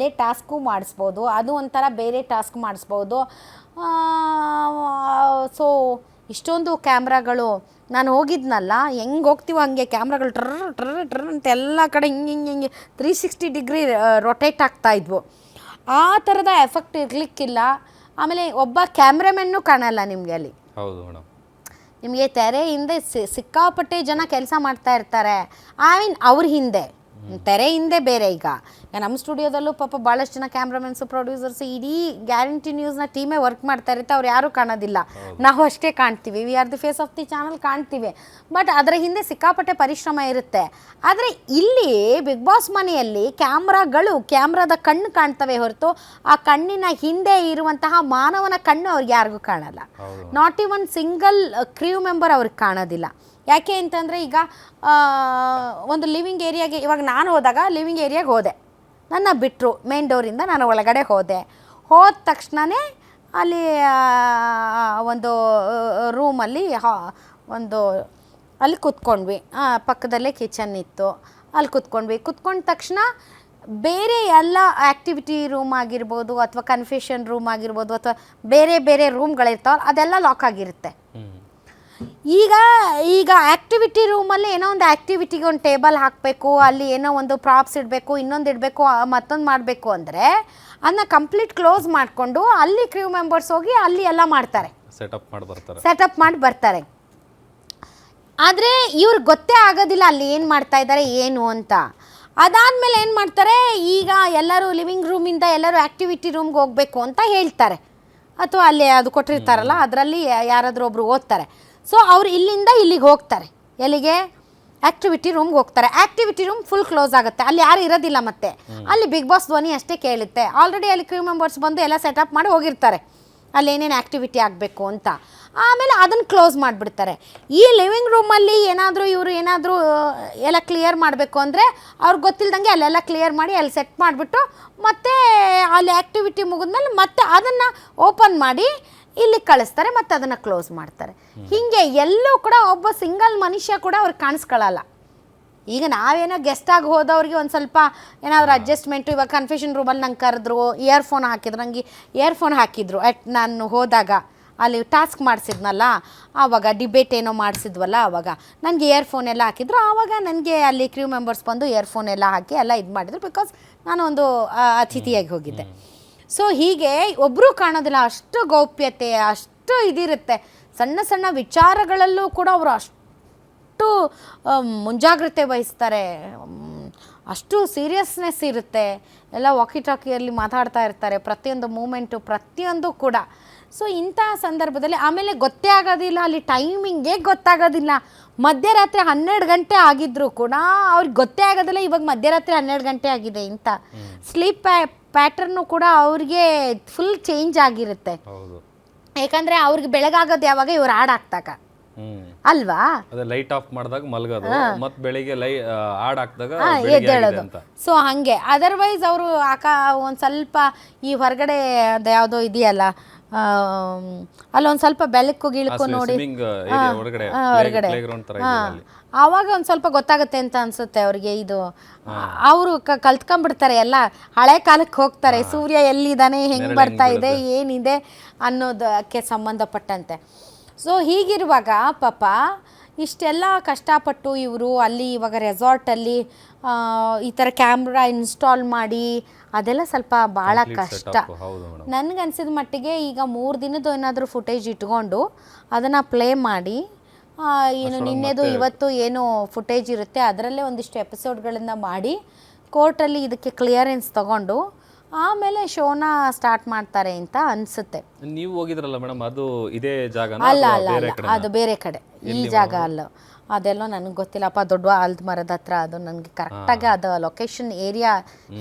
ಅಲ್ಲೇ ಟಾಸ್ಕು ಮಾಡಿಸ್ಬೋದು, ಅದು ಒಂಥರ ಬೇರೆ ಟಾಸ್ಕ್ ಮಾಡಿಸ್ಬೋದು. ಸೊ ಇಷ್ಟೊಂದು ಕ್ಯಾಮ್ರಾಗಳು ನಾನು ಹೋಗಿದ್ನಲ್ಲ, ಹೆಂಗೆ ಹೋಗ್ತೀವೋ ಹಂಗೆ ಕ್ಯಾಮ್ರಾಗಳು ಟ್ರ್ ಅಂತ ಎಲ್ಲ ಕಡೆ ಹಿಂಗೆ 360 ಡಿಗ್ರಿ ರೊಟೇಟ್ ಆಗ್ತಾಯಿದ್ವು. ಆ ಥರದ ಎಫೆಕ್ಟ್ ಇರಲಿಕ್ಕಿಲ್ಲ. ಆಮೇಲೆ ಒಬ್ಬ ಕ್ಯಾಮ್ರಾಮನ್ನು ಕಾಣಲ್ಲ ನಿಮಗೆ ಅಲ್ಲಿ. ಹೌದು ಮೇಡಮ್. ನಿಮಗೆ ತೆರೆ ಹಿಂದೆ ಸಿಕ್ಕಾಪಟ್ಟೆ ಜನ ಕೆಲಸ ಮಾಡ್ತಾ ಇರ್ತಾರೆ. ಐ ಮೀನ್ ಅವ್ರ ಹಿಂದೆ, ತೆರೆ ಹಿಂದೆ ಬೇರೆ. ಈಗ ನಮ್ಮ ಸ್ಟುಡಿಯೋದಲ್ಲೂ ಪಾಪ ಭಾಳಷ್ಟು ಜನ ಕ್ಯಾಮ್ರಾಮನ್ಸು, ಪ್ರೊಡ್ಯೂಸರ್ಸ್, ಇಡೀ ಗ್ಯಾರಂಟಿ ನ್ಯೂಸ್ನ ಟೀಮೇ ವರ್ಕ್ ಮಾಡ್ತಾ ಇರುತ್ತೆ. ಅವ್ರು ಯಾರೂ ಕಾಣೋದಿಲ್ಲ, ನಾವು ಅಷ್ಟೇ ಕಾಣ್ತೀವಿ. We are the face of the channel ಕಾಣ್ತೀವಿ. ಬಟ್ ಅದರ ಹಿಂದೆ ಸಿಕ್ಕಾಪಟ್ಟೆ ಪರಿಶ್ರಮ ಇರುತ್ತೆ. ಆದರೆ ಇಲ್ಲಿ ಬಿಗ್ ಬಾಸ್ ಮನೆಯಲ್ಲಿ ಕ್ಯಾಮ್ರಾದ ಕಣ್ಣು ಕಾಣ್ತವೆ ಹೊರತು ಆ ಕಣ್ಣಿನ ಹಿಂದೆ ಇರುವಂತಹ ಮಾನವನ ಕಣ್ಣು ಅವ್ರಿಗೆ ಯಾರಿಗೂ ಕಾಣಲ್ಲ. Not even single crew member ಅವ್ರಿಗೆ ಕಾಣೋದಿಲ್ಲ. ಯಾಕೆ ಅಂತಂದರೆ ಈಗ ಒಂದು ಲಿವಿಂಗ್ ಏರಿಯಾಗೆ ಇವಾಗ ನಾನು ಹೋದಾಗ ಲಿವಿಂಗ್ ಏರಿಯಾಗೆ ಹೋದೆ, ನನ್ನ ಬಿಟ್ಟರು ಮೇನ್ ಡೋರಿಂದ ನಾನು ಒಳಗಡೆ ಹೋದ ತಕ್ಷಣವೇ ಅಲ್ಲಿ ಒಂದು ರೂಮಲ್ಲಿ ಅಲ್ಲಿ ಕೂತ್ಕೊಂಡ್ವಿ. ಪಕ್ಕದಲ್ಲೇ ಕಿಚನ್ ಇತ್ತು, ಅಲ್ಲಿ ಕೂತ್ಕೊಂಡ ತಕ್ಷಣ ಬೇರೆ ಎಲ್ಲ ಆ್ಯಕ್ಟಿವಿಟಿ ರೂಮ್ ಆಗಿರ್ಬೋದು ಅಥವಾ ಕನ್ಫೆಷನ್ ರೂಮ್ ಆಗಿರ್ಬೋದು ಅಥವಾ ಬೇರೆ ಬೇರೆ ರೂಮ್ಗಳಿರ್ತಾವಲ್ಲ ಅದೆಲ್ಲ ಲಾಕ್ ಆಗಿರುತ್ತೆ. ಈಗ ಆ್ಯಕ್ಟಿವಿಟಿ ರೂಮಲ್ಲಿ ಏನೋ ಒಂದು ಆ್ಯಕ್ಟಿವಿಟಿಗೆ ಒಂದು ಟೇಬಲ್ ಹಾಕಬೇಕು, ಅಲ್ಲಿ ಏನೋ ಒಂದು ಪ್ರಾಪ್ಸ್ ಇಡಬೇಕು, ಇನ್ನೊಂದು ಇಡಬೇಕು, ಮತ್ತೊಂದು ಮಾಡಬೇಕು ಅಂದರೆ ಅದನ್ನ ಕಂಪ್ಲೀಟ್ ಕ್ಲೋಸ್ ಮಾಡಿಕೊಂಡು ಅಲ್ಲಿ ಕ್ರ್ಯೂ ಮೆಂಬರ್ಸ್ ಹೋಗಿ ಅಲ್ಲಿ ಎಲ್ಲ ಮಾಡ್ತಾರೆ, ಸೆಟಪ್ ಮಾಡಿ ಬರ್ತಾರೆ. ಆದರೆ ಇವ್ರಿಗೆ ಗೊತ್ತೇ ಆಗೋದಿಲ್ಲ ಅಲ್ಲಿ ಏನು ಮಾಡ್ತಾ ಇದ್ದಾರೆ ಏನು ಅಂತ. ಅದಾದಮೇಲೆ ಏನು ಮಾಡ್ತಾರೆ, ಈಗ ಎಲ್ಲರೂ ಲಿವಿಂಗ್ ರೂಮಿಂದ ಎಲ್ಲರೂ ಆ್ಯಕ್ಟಿವಿಟಿ ರೂಮ್ಗೆ ಹೋಗಬೇಕು ಅಂತ ಹೇಳ್ತಾರೆ, ಅಥವಾ ಅಲ್ಲಿ ಅದು ಕೊಟ್ಟಿರ್ತಾರಲ್ಲ ಅದರಲ್ಲಿ ಯಾರಾದರೂ ಒಬ್ಬರು ಓದ್ತಾರೆ. ಸೊ ಅವ್ರು ಇಲ್ಲಿಂದ ಇಲ್ಲಿಗೆ ಹೋಗ್ತಾರೆ, ಎಲ್ಲಿಗೆ ಆ್ಯಕ್ಟಿವಿಟಿ ರೂಮ್ಗೆ ಹೋಗ್ತಾರೆ. ಆ್ಯಕ್ಟಿವಿಟಿ ರೂಮ್ ಫುಲ್ ಕ್ಲೋಸ್ ಆಗುತ್ತೆ, ಅಲ್ಲಿ ಯಾರು ಇರೋದಿಲ್ಲ. ಮತ್ತೆ ಅಲ್ಲಿ ಬಿಗ್ ಬಾಸ್ ಧ್ವನಿ ಅಷ್ಟೇ ಕೇಳುತ್ತೆ. ಆಲ್ರೆಡಿ ಅಲ್ಲಿ ಕ್ರ್ಯೂ ಮೆಂಬರ್ಸ್ ಬಂದು ಎಲ್ಲ ಸೆಟಪ್ ಮಾಡಿ ಹೋಗಿರ್ತಾರೆ ಅಲ್ಲಿ ಏನೇನು ಆ್ಯಕ್ಟಿವಿಟಿ ಆಗಬೇಕು ಅಂತ. ಆಮೇಲೆ ಅದನ್ನು ಕ್ಲೋಸ್ ಮಾಡಿಬಿಡ್ತಾರೆ. ಈ ಲಿವಿಂಗ್ ರೂಮಲ್ಲಿ ಇವರು ಏನಾದರೂ ಎಲ್ಲ ಕ್ಲಿಯರ್ ಮಾಡಬೇಕು ಅಂದರೆ ಅವ್ರಿಗೆ ಗೊತ್ತಿಲ್ದಂಗೆ ಅಲ್ಲೆಲ್ಲ ಕ್ಲಿಯರ್ ಮಾಡಿ ಅಲ್ಲಿ ಸೆಟ್ ಮಾಡಿಬಿಟ್ಟು ಮತ್ತೆ ಅಲ್ಲಿ ಆ್ಯಕ್ಟಿವಿಟಿ ಮುಗಿದ್ಮೇಲೆ ಮತ್ತೆ ಅದನ್ನು ಓಪನ್ ಮಾಡಿ ಇಲ್ಲಿ ಕಳಿಸ್ತಾರೆ, ಮತ್ತು ಅದನ್ನು ಕ್ಲೋಸ್ ಮಾಡ್ತಾರೆ. ಹೀಗೆ ಎಲ್ಲೂ ಕೂಡ ಒಬ್ಬ ಸಿಂಗಲ್ ಮನುಷ್ಯ ಕೂಡ ಅವ್ರಿಗೆ ಕಾಣಿಸ್ಕೊಳ್ಳಲ್ಲ. ಈಗ ನಾವೇನೋ ಗೆಸ್ಟಾಗಿ ಹೋದವ್ರಿಗೆ ಒಂದು ಸ್ವಲ್ಪ ಏನಾದರೂ ಅಡ್ಜಸ್ಟ್ಮೆಂಟು, ಇವಾಗ ಕನ್ಫೆಷನ್ ರೂಮಲ್ಲಿ ನಂಗೆ ಕರೆದ್ರು, ಇಯರ್ಫೋನ್ ಹಾಕಿದ್ರು, ನನಗೆ ಇಯರ್ಫೋನ್ ಹಾಕಿದ್ರು. ನಾನು ಹೋದಾಗ ಅಲ್ಲಿ ಟಾಸ್ಕ್ ಮಾಡಿಸಿದ್ನಲ್ಲ ಆವಾಗ, ಡಿಬೇಟ್ ಏನೋ ಮಾಡಿಸಿದ್ವಲ್ಲ ಆವಾಗ ನನಗೆ ಇಯರ್ಫೋನ್ ಎಲ್ಲ ಹಾಕಿದ್ರು. ಆವಾಗ ನನಗೆ ಅಲ್ಲಿ ಕ್ರ್ಯೂ ಮೆಂಬರ್ಸ್ ಬಂದು ಇಯರ್ಫೋನ್ ಎಲ್ಲ ಹಾಕಿ ಎಲ್ಲ ಇದು ಮಾಡಿದ್ರು, ಬಿಕಾಸ್ ನಾನು ಒಂದು ಅತಿಥಿಯಾಗಿ ಹೋಗಿದ್ದೆ. ಸೊ ಹೀಗೆ ಒಬ್ಬರೂ ಕಾಣೋದಿಲ್ಲ, ಅಷ್ಟು ಗೌಪ್ಯತೆ, ಅಷ್ಟು ಇದಿರುತ್ತೆ. ಸಣ್ಣ ಸಣ್ಣ ವಿಚಾರಗಳಲ್ಲೂ ಕೂಡ ಅವರು ಅಷ್ಟು ಮುಂಜಾಗ್ರತೆ ವಹಿಸ್ತಾರೆ, ಅಷ್ಟು ಸೀರಿಯಸ್ನೆಸ್ ಇರುತ್ತೆ. ಎಲ್ಲ ವಾಕಿ ಟಾಕಿಯಲ್ಲಿ ಮಾತಾಡ್ತಾ ಇರ್ತಾರೆ, ಪ್ರತಿಯೊಂದು ಮೂಮೆಂಟು ಪ್ರತಿಯೊಂದು ಕೂಡ. ಸೊ ಇಂತಹ ಸಂದರ್ಭದಲ್ಲಿ ಆಮೇಲೆ ಗೊತ್ತೇ ಆಗೋದಿಲ್ಲ, ಅಲ್ಲಿ ಟೈಮಿಂಗೇ ಗೊತ್ತಾಗೋದಿಲ್ಲ. ಮಧ್ಯರಾತ್ರಿ 12 ಗಂಟೆ ಆಗಿದ್ರು ಕೂಡ ಅವ್ರಿಗೆ ಗೊತ್ತೇ ಆಗೋದಿಲ್ಲ ಇವಾಗ ಮಧ್ಯರಾತ್ರಿ 12 ಗಂಟೆ ಆಗಿದೆ ಅಂತ. ಸ್ಲೀಪ್ ಪ್ಯಾಟರ್ನು ಕೂಡ ಅವ್ರಿಗೆ ಫುಲ್ ಚೇಂಜ್ ಆಗಿರುತ್ತೆ. ಯಾಕಂದರೆ ಅವ್ರಿಗೆ ಬೆಳಗಾಗೋದು ಯಾವಾಗ ಇವ್ರು ಹಾಡಾಕ್ತಾಗ ಅಲ್ವಾ, ಲೈಟ್ ಆಫ್ ಮಾಡಿದಾಗ ಮಲಗೋದು, ಮತ್ತೆ ಬೆಳಿಗ್ಗೆ ಹಾಡ್ ಹಾಕಿದಾಗ ಎದ್ದೇಳೋದು. ಸೊ ಹಾಗೆ ಅದರ್ವೈಸ್ ಅವರು ಒಂದು ಸ್ವಲ್ಪ ಈ ಹೊರಗಡೆ ಅದು ಯಾವುದೋ ಇದೆಯಲ್ಲ ಅಲ್ಲೊಂದು ಸ್ವಲ್ಪ ಬೆಳಕು ಗಿಳಕು ನೋಡಿ ಹೊರಗಡೆ ಆವಾಗ ಒಂದು ಸ್ವಲ್ಪ ಗೊತ್ತಾಗುತ್ತೆ ಅಂತ ಅನ್ಸುತ್ತೆ ಅವ್ರಿಗೆ. ಇದು ಅವರು ಕಲ್ತ್ಕೊಂಡ್ಬಿಡ್ತಾರೆ, ಎಲ್ಲ ಹಳೆ ಕಾಲಕ್ಕೆ ಹೋಗ್ತಾರೆ. ಸೂರ್ಯ ಎಲ್ಲಿದ್ದಾನೆ, ಹೆಂಗೆ ಬರ್ತಾ ಇದೆ, ಏನಿದೆ ಅನ್ನೋದಕ್ಕೆ ಸಂಬಂಧಪಟ್ಟಂತೆ. ಸೊ ಹೀಗಿರುವಾಗ ಪಾಪ ಇಷ್ಟೆಲ್ಲ ಕಷ್ಟಪಟ್ಟು ಇವರು ಅಲ್ಲಿ ಇವಾಗ ರೆಸಾರ್ಟಲ್ಲಿ ಈ ಥರ ಕ್ಯಾಮ್ರಾ ಇನ್ಸ್ಟಾಲ್ ಮಾಡಿ ಅದೆಲ್ಲ ಸ್ವಲ್ಪ ಭಾಳ ಕಷ್ಟ. ನನಗನ್ಸಿದ ಮಟ್ಟಿಗೆ ಈಗ 3 ದಿನದ್ದು ಏನಾದರೂ ಫುಟೇಜ್ ಇಟ್ಕೊಂಡು ಅದನ್ನು ಪ್ಲೇ ಮಾಡಿ, ಏನು ನಿನ್ನೆದು ಇವತ್ತು ಏನು ಫುಟೇಜ್ ಇರುತ್ತೆ ಅದರಲ್ಲೇ ಒಂದಿಷ್ಟು ಎಪಿಸೋಡ್ಗಳನ್ನು ಮಾಡಿ ಕೋರ್ಟಲ್ಲಿ ಇದಕ್ಕೆ ಕ್ಲಿಯರೆನ್ಸ್ ತಗೊಂಡು ಆಮೇಲೆ ಶೋನ ಸ್ಟಾರ್ಟ್ ಮಾಡ್ತಾರೆ ಅಂತ ಅನಿಸುತ್ತೆ. ನೀವು ಹೋಗಿದ್ರಲ್ಲ ಮೇಡಮ್, ಅದು ಇದೇ ಜಾಗ? ಅಲ್ಲ ಅಲ್ಲ ಅಲ್ಲ, ಅದು ಬೇರೆ ಕಡೆ, ಈ ಜಾಗ ಅಲ್ಲ. ಅದೆಲ್ಲೋ ನನಗೆ ಗೊತ್ತಿಲ್ಲಪ್ಪ, ದೊಡ್ಡ ಆಲದ ಮರದ ಹತ್ರ. ಅದು ನನಗೆ ಕರೆಕ್ಟಾಗಿ ಅದು ಲೊಕೇಶನ್ ಏರಿಯಾ